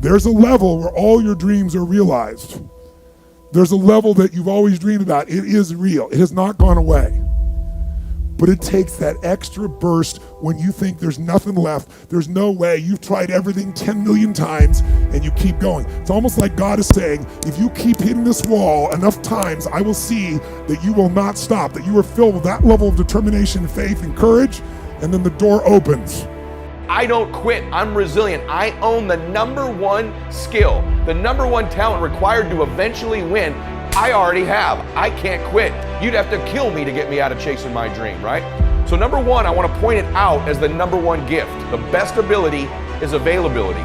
There's a level where all your dreams are realized. There's a level that you've always dreamed about. It is real. It has not gone away. But it takes that extra burst when you think there's nothing left. There's no way. You've tried everything 10 million times and you keep going. It's almost like God is saying, if you keep hitting this wall enough times, I will see that you will not stop, that you are filled with that level of determination, faith, and courage, and then the door opens. I don't quit. I'm resilient. I own the number one skill, the number one talent required to eventually win. I already have. I can't quit. You'd have to kill me to get me out of chasing my dream, right? So number one, I want to point it out as the number one gift. The best ability is availability.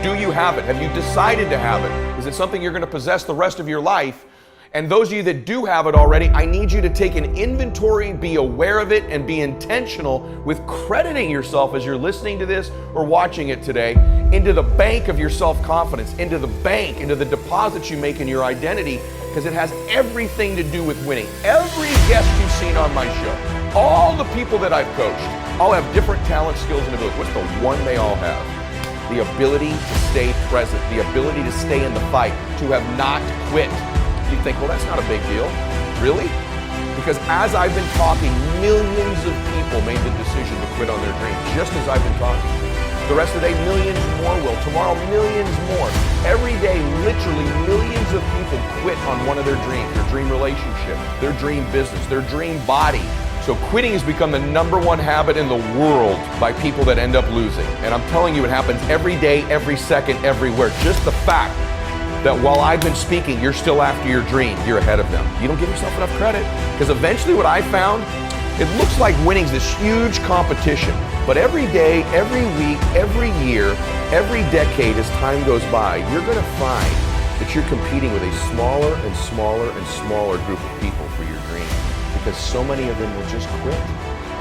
Do you have it? Have you decided to have it? Is it something you're going to possess the rest of your life? And those of you that do have it already, I need you to take an inventory, be aware of it, and be intentional with crediting yourself as you're listening to this or watching it today into the bank of your self-confidence, into the bank, into the deposits you make in your identity, because it has everything to do with winning. Every guest you've seen on my show, all the people that I've coached, all have different talents, skills, and abilities. What's the one they all have? The ability to stay present, the ability to stay in the fight, to have not quit. You think, well, that's not a big deal. Really? Because as I've been talking, millions of people made the decision to quit on their dream, just as I've been talking. The rest of the day, millions more will. Tomorrow, millions more. Every day, literally millions of people quit on one of their dreams, their dream relationship, their dream business, their dream body. So quitting has become the number one habit in the world by people that end up losing. And I'm telling you, it happens every day, every second, everywhere. Just the fact that while I've been speaking, you're still after your dream, you're ahead of them. You don't give yourself enough credit. Because eventually what I found, it looks like winning's this huge competition. But every day, every week, every year, every decade as time goes by, you're gonna find that you're competing with a smaller and smaller and smaller group of people for your dream. Because so many of them will just quit.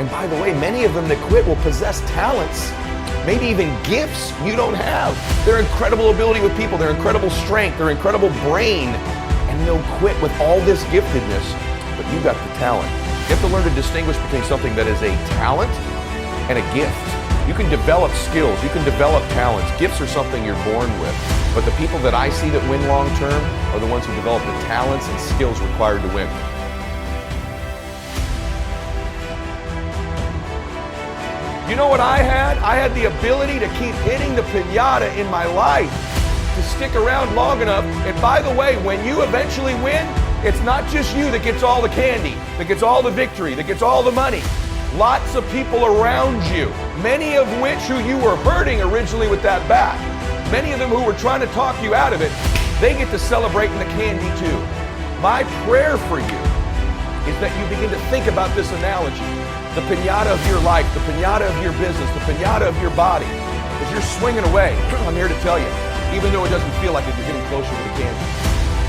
And by the way, many of them that quit will possess talents, maybe even gifts you don't have. Their incredible ability with people, their incredible strength, their incredible brain, and they'll quit with all this giftedness, but you got the talent. You have to learn to distinguish between something that is a talent and a gift. You can develop skills, you can develop talents. Gifts are something you're born with. But the people that I see that win long term are the ones who develop the talents and skills required to win. You know what I had? I had the ability to keep hitting the piñata in my life, to stick around long enough. And by the way, when you eventually win, it's not just you that gets all the candy, that gets all the victory, that gets all the money. Lots of people around you, many of which who you were hurting originally with that bat, many of them who were trying to talk you out of it, they get to celebrate in the candy too. My prayer for you is that you begin to think about this analogy. The piñata of your life, the piñata of your business, the piñata of your body. As you're swinging away, I'm here to tell you, even though it doesn't feel like it, you're getting closer to the candy.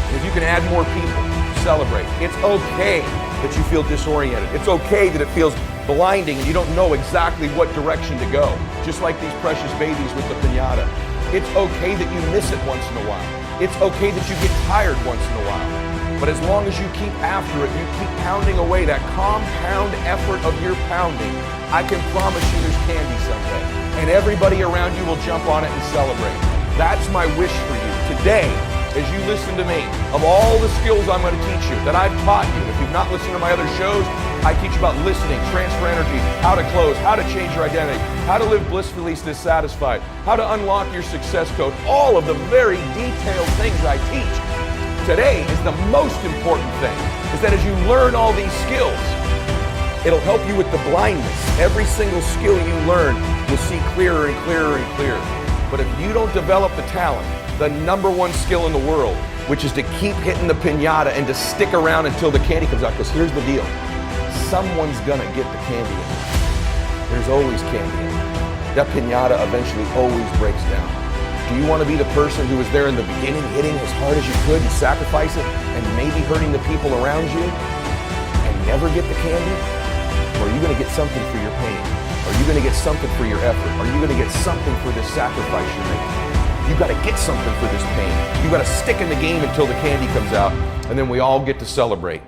And if you can add more people, celebrate. It's okay that you feel disoriented. It's okay that it feels blinding and you don't know exactly what direction to go. Just like these precious babies with the piñata. It's okay that you miss it once in a while. It's okay that you get tired once in a while. But as long as you keep after it, you keep pounding away that compound effort of your pounding, I can promise you there's candy someday. And everybody around you will jump on it and celebrate. That's my wish for you today. As you listen to me, of all the skills I'm going to teach you that I've taught you, if you've not listened to my other shows, I teach you about listening, transfer energy, how to close, how to change your identity, how to live blissfully dissatisfied, how to unlock your success code, all of the very detailed things I teach. Today is the most important thing, is that as you learn all these skills, it'll help you with the blindness. Every single skill you learn, you'll see clearer and clearer and clearer. But if you don't develop the talent, the number one skill in the world, which is to keep hitting the piñata and to stick around until the candy comes out. Because here's the deal. Someone's gonna get the candy in. There's always candy in. That piñata eventually always breaks down. Do you want to be the person who was there in the beginning, hitting as hard as you could and sacrifice it and maybe hurting the people around you and never get the candy? Or are you gonna get something for your pain? Are you gonna get something for your effort? Are you gonna get something for this sacrifice you're making? You got to get something for this pain. You got to stick in the game until the candy comes out, and then we all get to celebrate.